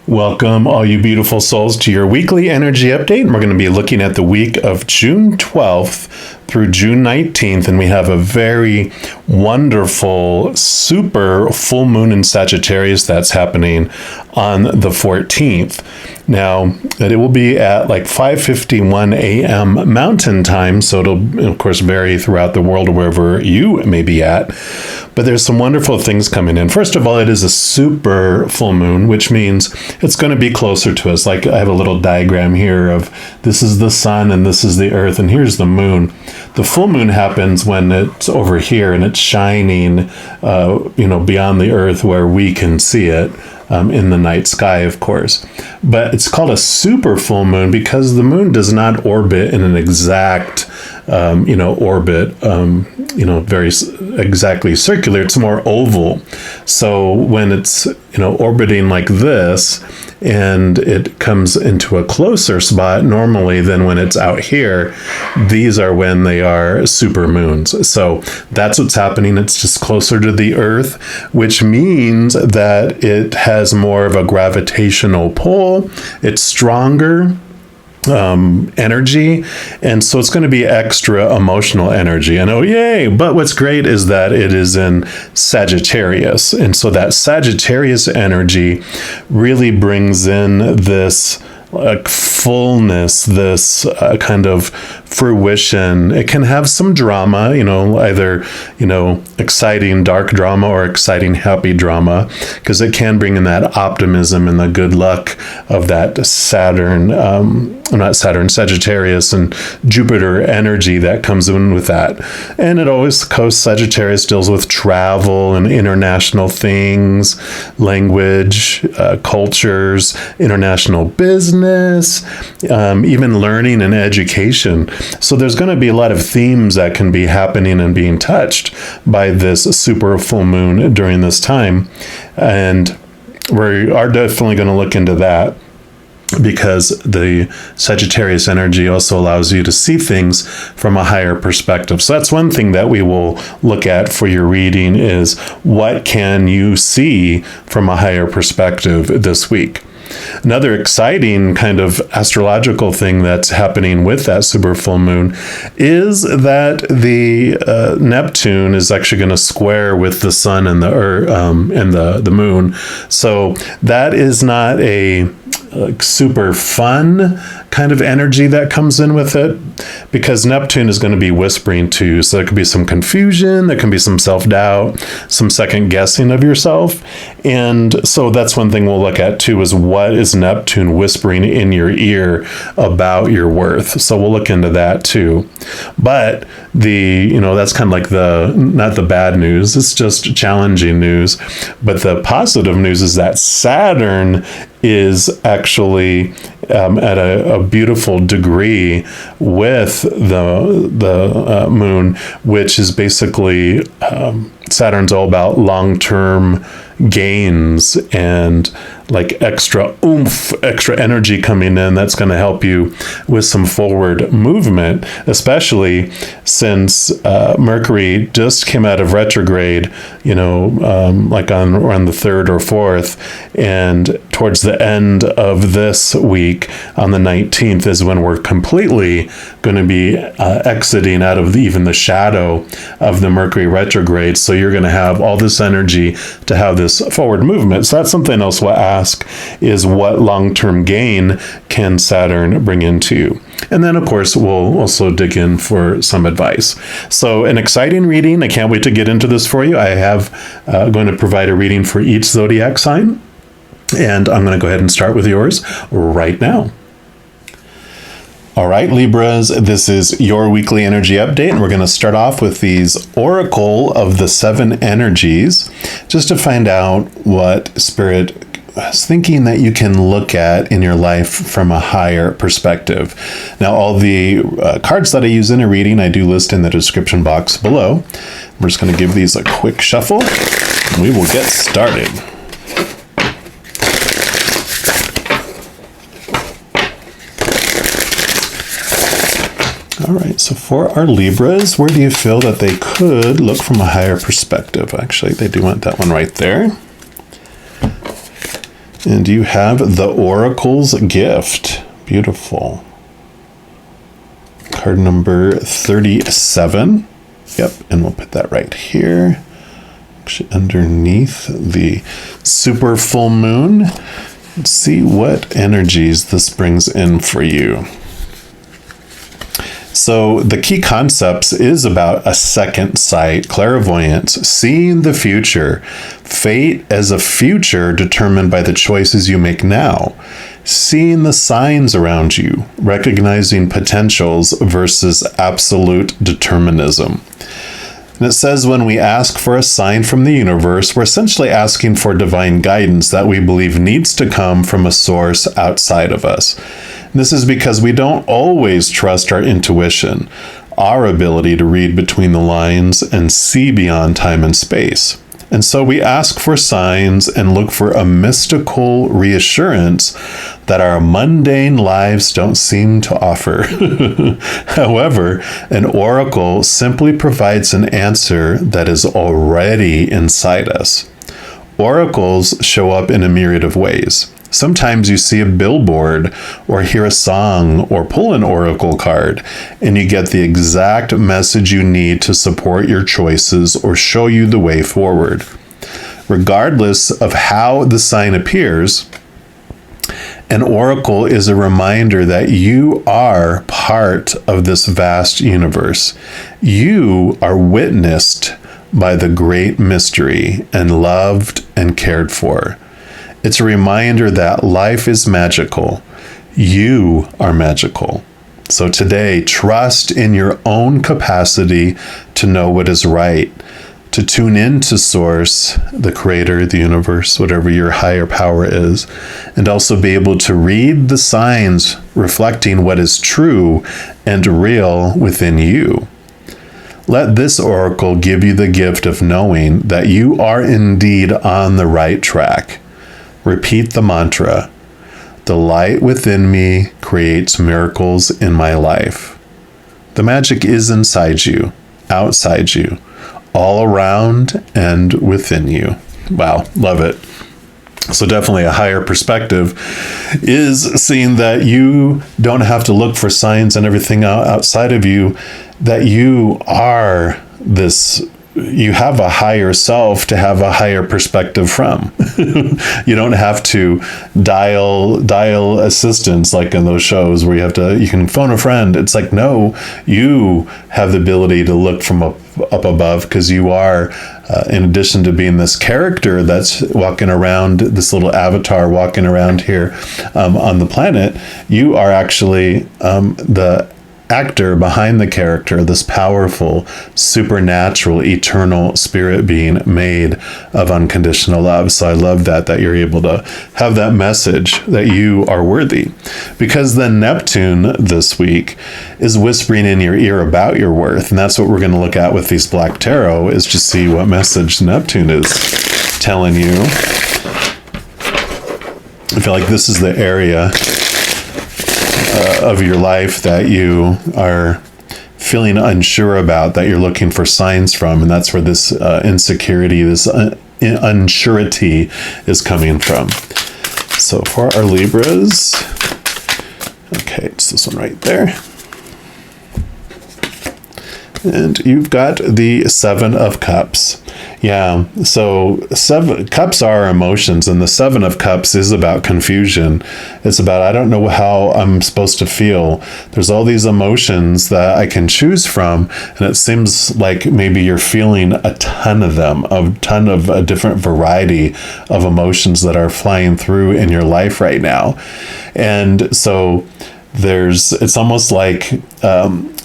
Welcome, all you beautiful souls, to your weekly energy update. We're going to be looking at the week of June 12th through June 19th, and we have a very wonderful super full moon in Sagittarius that's happening on the 14th. Now, it will be at like 5:51 a.m. Mountain Time, so it'll, of course, vary throughout the world wherever you may be at. But there's some wonderful things coming in. First of all, it is a super full moon, which means it's going to be closer to us. Like I have a little diagram here of this is the sun and this is the earth and here's the moon. The full moon happens when it's over here and it's shining, beyond the earth where we can see it. In the night sky, of course. But it's called a super full moon because the moon does not orbit in an exact, orbit, very exactly circular. It's more oval. So when it's, orbiting like this and it comes into a closer spot normally than when it's out here, these are when they are super moons. So that's what's happening. It's just closer to the earth, which means that it has more of a gravitational pull. It's stronger energy, and so it's going to be extra emotional energy. And oh yay, but what's great is that it is in Sagittarius, and so that Sagittarius energy really brings in this fullness, this kind of fruition. It can have some drama, either, exciting dark drama or exciting happy drama, because it can bring in that optimism and the good luck of that Sagittarius and Jupiter energy that comes in with that. And it always goes, Sagittarius deals with travel and international things, language, cultures, international business, even learning and education. So there's going to be a lot of themes that can be happening and being touched by this super full moon during this time. And we are definitely going to look into that, because the Sagittarius energy also allows you to see things from a higher perspective. So that's one thing that we will look at for your reading, is what can you see from a higher perspective this week. Another exciting kind of astrological thing that's happening with that super full moon is that the Neptune is actually going to square with the sun and the earth, and the moon. So that is not a super fun kind of energy that comes in with it, because Neptune is going to be whispering too. So there could be some confusion, there can be some self-doubt, some second guessing of yourself. And so that's one thing we'll look at too, is what is Neptune whispering in your ear about your worth. So we'll look into that too. But that's kind of like not the bad news, it's just challenging news. But the positive news is that Saturn is actually at a beautiful degree with the moon, which is basically Saturn's all about long-term gains and like extra oomph, extra energy coming in that's going to help you with some forward movement, especially since Mercury just came out of retrograde, like around the 3rd or 4th, and towards the end of this week on the 19th is when we're completely going to be exiting out of even the shadow of the Mercury retrograde. So you're going to have all this energy to have this forward movement. So that's something else we'll ask, is what long-term gain can Saturn bring into you? And then, of course, we'll also dig in for some advice. So an exciting reading. I can't wait to get into this for you. I have going to provide a reading for each zodiac sign. And I'm going to go ahead and start with yours right now. All right, Libras, this is your weekly energy update, and we're going to start off with these Oracle of the 7 energies, just to find out what Spirit is thinking that you can look at in your life from a higher perspective. Now, all the cards that I use in a reading, I do list in the description box below. We're just going to give these a quick shuffle, and we will get started. All right, so for our Libras, where do you feel that they could look from a higher perspective? Actually, they do want that one right there. And you have the Oracle's Gift. Beautiful. Card number 37. Yep, and we'll put that right here. Actually, underneath the super full moon. Let's see what energies this brings in for you. So the key concepts is about a second sight, clairvoyance, seeing the future, fate as a future determined by the choices you make now, seeing the signs around you, recognizing potentials versus absolute determinism. And it says when we ask for a sign from the universe, we're essentially asking for divine guidance that we believe needs to come from a source outside of us. And this is because we don't always trust our intuition, our ability to read between the lines and see beyond time and space. And so we ask for signs and look for a mystical reassurance that our mundane lives don't seem to offer. However, an oracle simply provides an answer that is already inside us. Oracles show up in a myriad of ways. Sometimes you see a billboard or hear a song or pull an oracle card, and you get the exact message you need to support your choices or show you the way forward. Regardless of how the sign appears, an oracle is a reminder that you are part of this vast universe. You are witnessed by the great mystery and loved and cared for. It's a reminder that life is magical. You are magical. So today, trust in your own capacity to know what is right, to tune into Source, the Creator, the universe, whatever your higher power is, and also be able to read the signs reflecting what is true and real within you. Let this oracle give you the gift of knowing that you are indeed on the right track. Repeat the mantra, "The light within me creates miracles in my life." The magic is inside you, outside you, all around and within you. Wow, love it. So definitely a higher perspective is seeing that you don't have to look for signs and everything outside of you, that you are this. You have a higher self to have a higher perspective from. You don't have to dial assistance like in those shows where you can phone a friend. It's like, no, you have the ability to look from up above, because you are, in addition to being this character that's walking around, this little avatar walking around here on the planet, you are actually the actor behind the character, this powerful, supernatural, eternal spirit being made of unconditional love. So I love that you're able to have that message that you are worthy. Because then Neptune this week is whispering in your ear about your worth. And that's what we're going to look at with these Black Tarot, is to see what message Neptune is telling you. I feel like this is the area of your life that you are feeling unsure about, that you're looking for signs from, and that's where this insecurity, this unsurety is coming from. So for our Libras, okay, it's this one right there. And you've got the Seven of Cups. Yeah, so Cups are emotions, and the Seven of Cups is about confusion. It's about, I don't know how I'm supposed to feel. There's all these emotions that I can choose from, and it seems like maybe you're feeling a ton of them, a different variety of emotions that are flying through in your life right now. And so it's almost like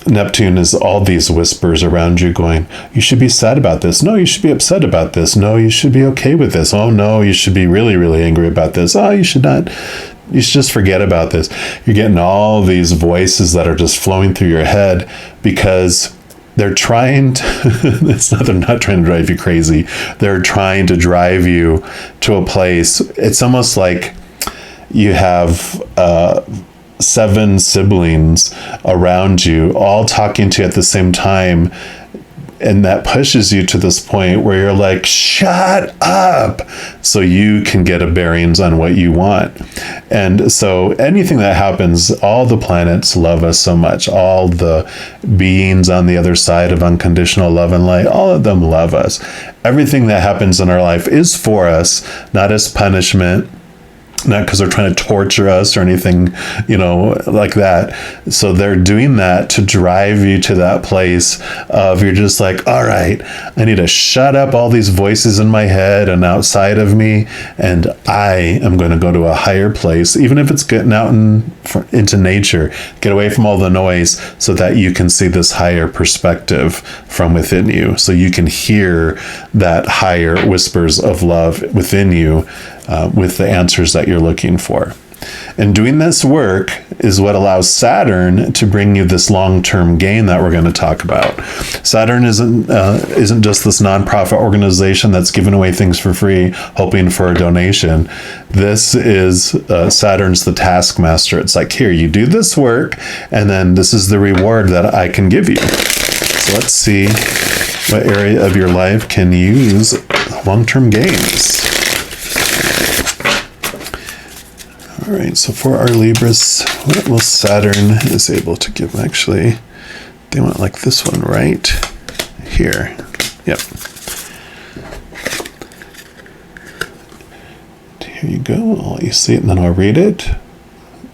Neptune is all these whispers around you going, you should be sad about this. No, you should be upset about this. No, you should be okay with this. Oh, no, you should be really, really angry about this. Oh, you should not. You should just forget about this. You're getting all these voices that are just flowing through your head because they're trying to, they're not trying to drive you crazy. They're trying to drive you to a place. It's almost like you have 7 siblings around you, all talking to you at the same time, And that pushes you to this point where you're like, shut up, so you can get a bearings on what you want. And so anything that happens, all the planets love us so much. All the beings on the other side of unconditional love and light, all of them love us. Everything that happens in our life is for us, not as punishment, not because they're trying to torture us or anything, like that. So they're doing that to drive you to that place of you're just like, all right, I need to shut up all these voices in my head and outside of me, and I am going to go to a higher place, even if it's getting out into nature, get away from all the noise so that you can see this higher perspective from within you, so you can hear that higher whispers of love within you, with the answers that you're looking for. And doing this work is what allows Saturn to bring you this long-term gain that we're going to talk about. Saturn isn't just this nonprofit organization that's giving away things for free, hoping for a donation. This is Saturn's the taskmaster. It's like, here, you do this work, and then this is the reward that I can give you. So let's see what area of your life can use long-term gains. All right, so for our Libras, what will Saturn is able to give? Actually, they want like this one right here. Yep. Here you go. I'll let you see it, and then I'll read it.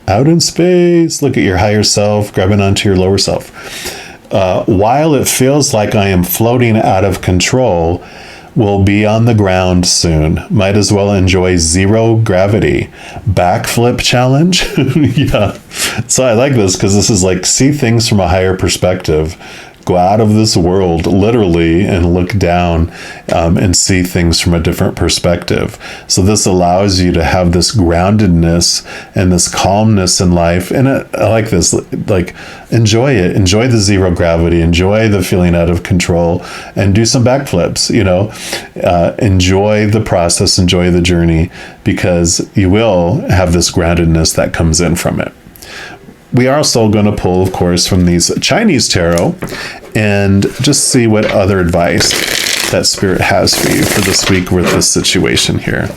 Out in space, look at your higher self, grabbing onto your lower self. While it feels like I am floating out of control, will be on the ground soon. Might as well enjoy zero gravity. Backflip challenge? Yeah. So I like this because this is like, see things from a higher perspective. Go out of this world, literally, and look down and see things from a different perspective. So this allows you to have this groundedness and this calmness in life. And I like this, like, enjoy it. Enjoy the zero gravity. Enjoy the feeling out of control, and do some backflips, enjoy the process, enjoy the journey, because you will have this groundedness that comes in from it. We are also going to pull, of course, from these Chinese tarot and just see what other advice that Spirit has for you for this week with this situation here.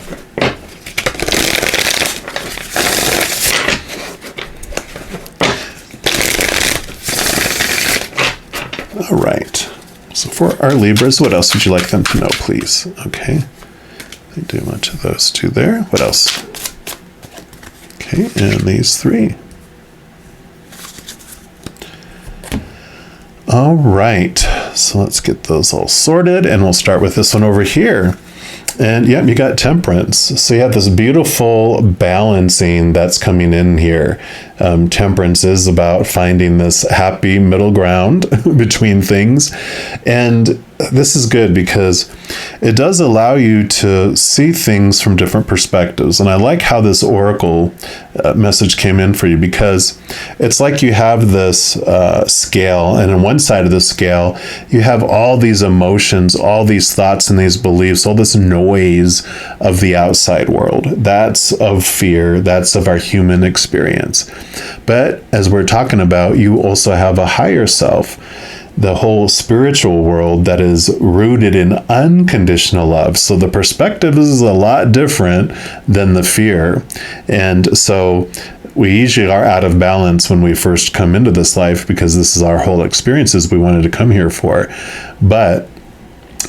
All right. So for our Libras, what else would you like them to know, please? Okay. I do a bunch of those two there. What else? Okay, and these three. All right, so let's get those all sorted, and we'll start with this one over here. And yeah, you got Temperance. So you have this beautiful balancing that's coming in here. Temperance is about finding this happy middle ground between things. And this is good because it does allow you to see things from different perspectives. And I like how this oracle message came in for you, because it's like you have this scale, and on one side of the scale, you have all these emotions, all these thoughts and these beliefs, all this noise of the outside world. That's of fear. That's of our human experience. But as we're talking about, you also have a higher self, the whole spiritual world that is rooted in unconditional love. So the perspective is a lot different than the fear. And so we usually are out of balance when we first come into this life, because this is our whole experiences we wanted to come here for. But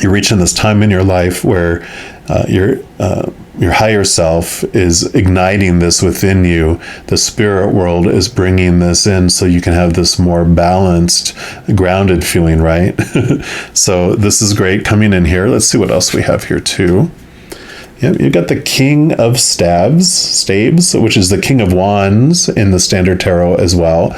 you're reaching this time in your life where your higher self is igniting this within you. The spirit world is bringing this in so you can have this more balanced, grounded feeling, right? So this is great coming in here. Let's see what else we have here too. Yep, you got the King of Staves, which is the King of Wands in the Standard Tarot as well.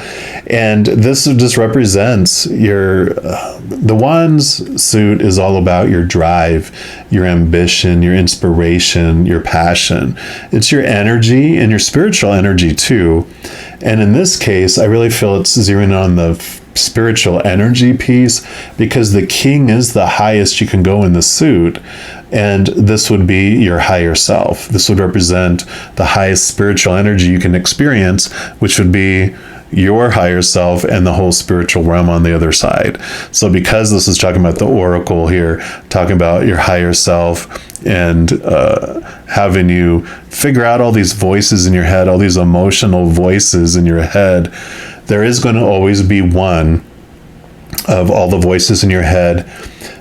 And this just represents the Wands suit is all about your drive, your ambition, your inspiration, your passion. It's your energy and your spiritual energy too. And in this case, I really feel it's zeroing on the spiritual energy piece, because the king is the highest you can go in the suit, and this would be your higher self. This would represent the highest spiritual energy you can experience, which would be your higher self and the whole spiritual realm on the other side. So because this is talking about the oracle here, talking about your higher self and having you figure out all these voices in your head, all these emotional voices in your head, there is going to always be one of all the voices in your head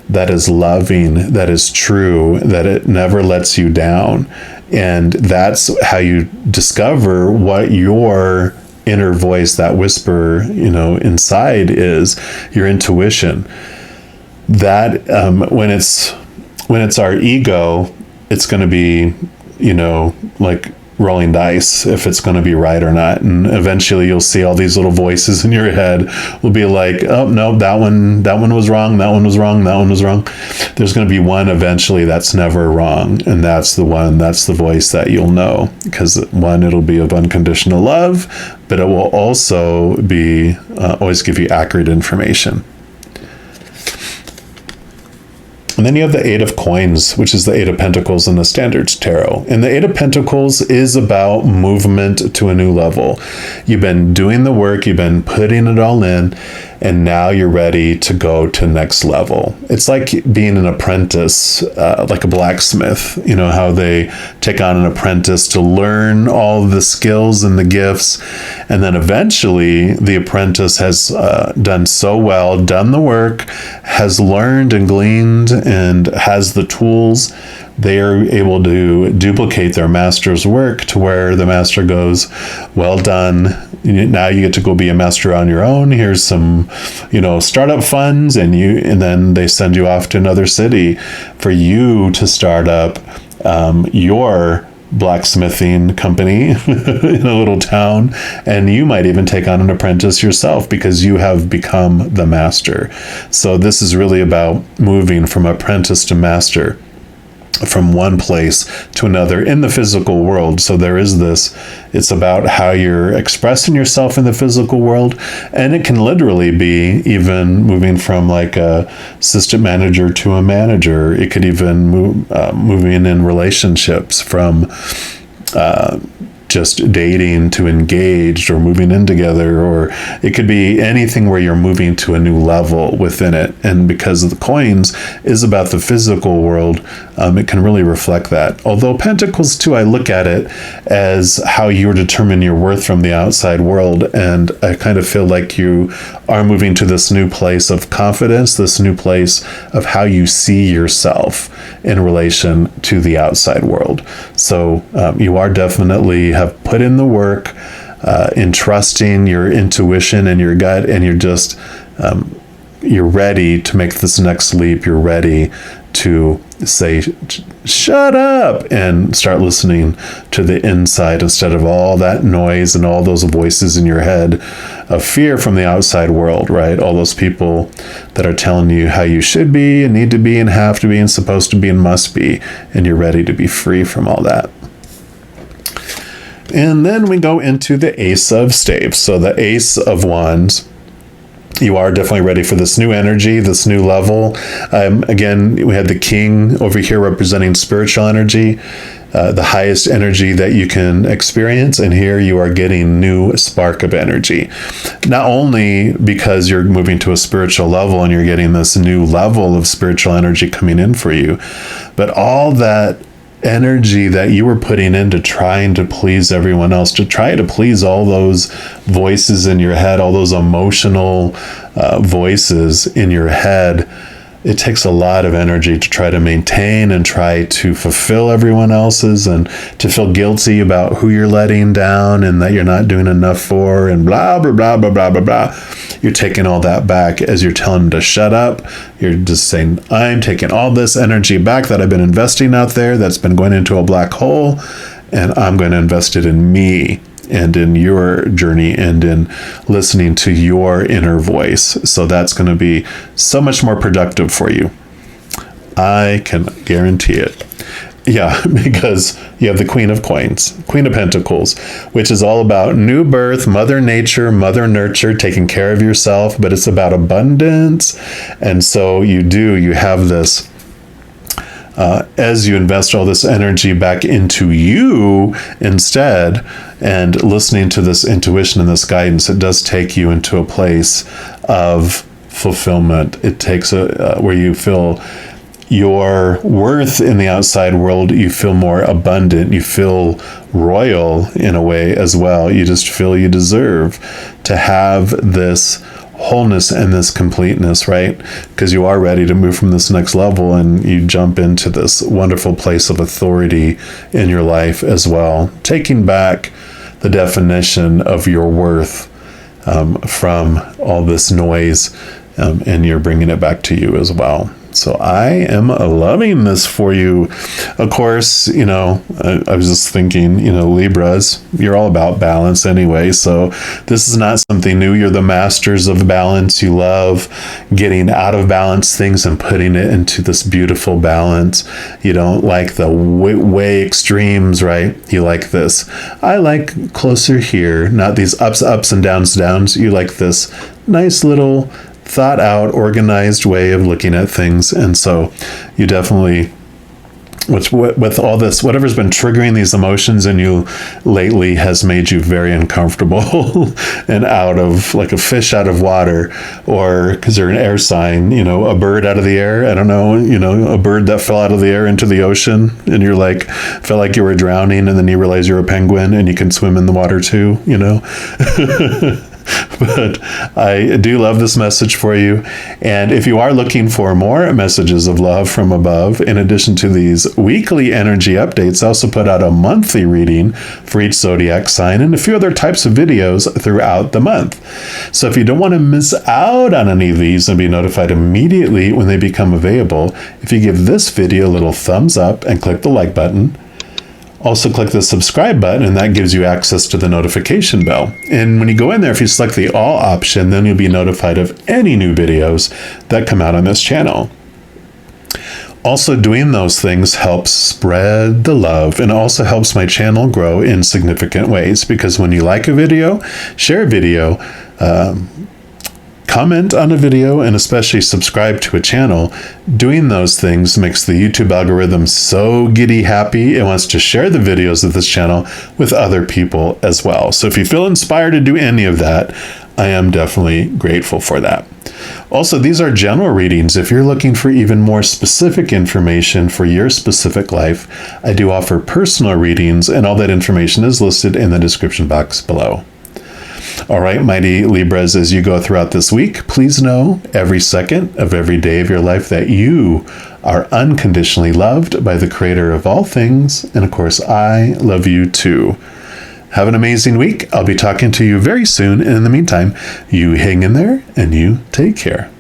that is loving, that is true, that it never lets you down. And that's how you discover what your inner voice, that whisper, inside is, your intuition. That when it's our ego, it's going to be, like rolling dice if it's going to be right or not. And eventually you'll see all these little voices in your head will be like, oh no, that one was wrong, that one was wrong, that one was wrong. There's going to be one eventually that's never wrong, and that's the voice that you'll know, because one, it'll be of unconditional love, but it will also be always give you accurate information. And then you have the Eight of Coins, which is the Eight of Pentacles in the Standards Tarot. And the Eight of Pentacles is about movement to a new level. You've been doing the work, you've been putting it all in, and now you're ready to go to next level. It's like being an apprentice, like a blacksmith, how they take on an apprentice to learn all the skills and the gifts. And then eventually the apprentice has done so well, done the work, has learned and gleaned and has the tools. They are able to duplicate their master's work to where the master goes, well done. Now you get to go be a master on your own. Here's some, startup funds, and then they send you off to another city for you to start up your blacksmithing company in a little town. And you might even take on an apprentice yourself because you have become the master. So this is really about moving from apprentice to master, from one place to another in the physical world. So there is this, it's about how you're expressing yourself in the physical world. And it can literally be even moving from like a assistant manager to a manager. It could even moving in relationships from just dating to engaged, or moving in together, or it could be anything where you're moving to a new level within it. And because the coins is about the physical world, it can really reflect that. Although Pentacles too, I look at it as how you determine your worth from the outside world. And I kind of feel like you are moving to this new place of confidence, this new place of how you see yourself in relation to the outside world. So you are definitely have put in the work in trusting your intuition and your gut, and you're just you're ready to make this next leap. You're ready to say, shut up, and start listening to the inside instead of all that noise and all those voices in your head of fear from the outside world, right? All those people that are telling you how you should be and need to be and have to be and supposed to be and must be, and you're ready to be free from all that. And then we go into the Ace of Staves. So the Ace of Wands, you are definitely ready for this new energy, this new level. Again, we had the King over here representing spiritual energy, the highest energy that you can experience. And here you are getting new spark of energy. Not only because you're moving to a spiritual level and you're getting this new level of spiritual energy coming in for you, but all that energy that you were putting into trying to please everyone else, to try to please all those voices in your head, all those emotional voices in your head, it takes a lot of energy to try to maintain and try to fulfill everyone else's, and to feel guilty about who you're letting down and that you're not doing enough for, and blah, blah, blah, blah, blah, blah, blah. You're taking all that back as you're telling them to shut up. You're just saying, I'm taking all this energy back that I've been investing out there that's been going into a black hole, and I'm going to invest it in me and in your journey and in listening to your inner voice. So that's going to be so much more productive for you. I can guarantee it. Yeah, because you have the Queen of Coins, Queen of Pentacles, which is all about new birth, Mother Nature, Mother Nurture, taking care of yourself, but it's about abundance. And so you have this as you invest all this energy back into you instead, and listening to this intuition and this guidance, it does take you into a place of fulfillment. It takes where you feel your worth in the outside world, you feel more abundant, you feel royal in a way as well. You just feel you deserve to have this wholeness and this completeness, right? Because you are ready to move from this next level, and you jump into this wonderful place of authority in your life as well, taking back the definition of your worth from all this noise, and you're bringing it back to you as well. So I am loving this for you. Of course, I was just thinking, Libras, you're all about balance anyway. So this is not something new. You're the masters of balance. You love getting out of balance things and putting it into this beautiful balance. You don't like the way extremes, right? You like this. I like closer here, not these ups and downs. You like this nice little thought out, organized way of looking at things. And so you definitely, with all this, whatever's been triggering these emotions in you lately has made you very uncomfortable and out of, like a fish out of water, or because you're an air sign, a bird out of the air. I don't know, a bird that fell out of the air into the ocean, and you're like, felt like you were drowning, and then you realize you're a penguin and you can swim in the water too, But I do love this message for you. And if you are looking for more messages of love from above, in addition to these weekly energy updates, I also put out a monthly reading for each zodiac sign and a few other types of videos throughout the month. So if you don't want to miss out on any of these and be notified immediately when they become available, if you give this video a little thumbs up and click the like button, also click the subscribe button, and that gives you access to the notification bell. And when you go in there, if you select the all option, then you'll be notified of any new videos that come out on this channel. Also, doing those things helps spread the love, and also helps my channel grow in significant ways, because when you like a video, share a video, comment on a video, and especially subscribe to a channel, doing those things makes the YouTube algorithm so giddy happy it wants to share the videos of this channel with other people as well. So if you feel inspired to do any of that, I am definitely grateful for that. Also, these are general readings. If you're looking for even more specific information for your specific life, I do offer personal readings, and all that information is listed in the description box below. All right, mighty Libras, as you go throughout this week, please know every second of every day of your life that you are unconditionally loved by the creator of all things. And of course, I love you too. Have an amazing week. I'll be talking to you very soon. And in the meantime, you hang in there and you take care.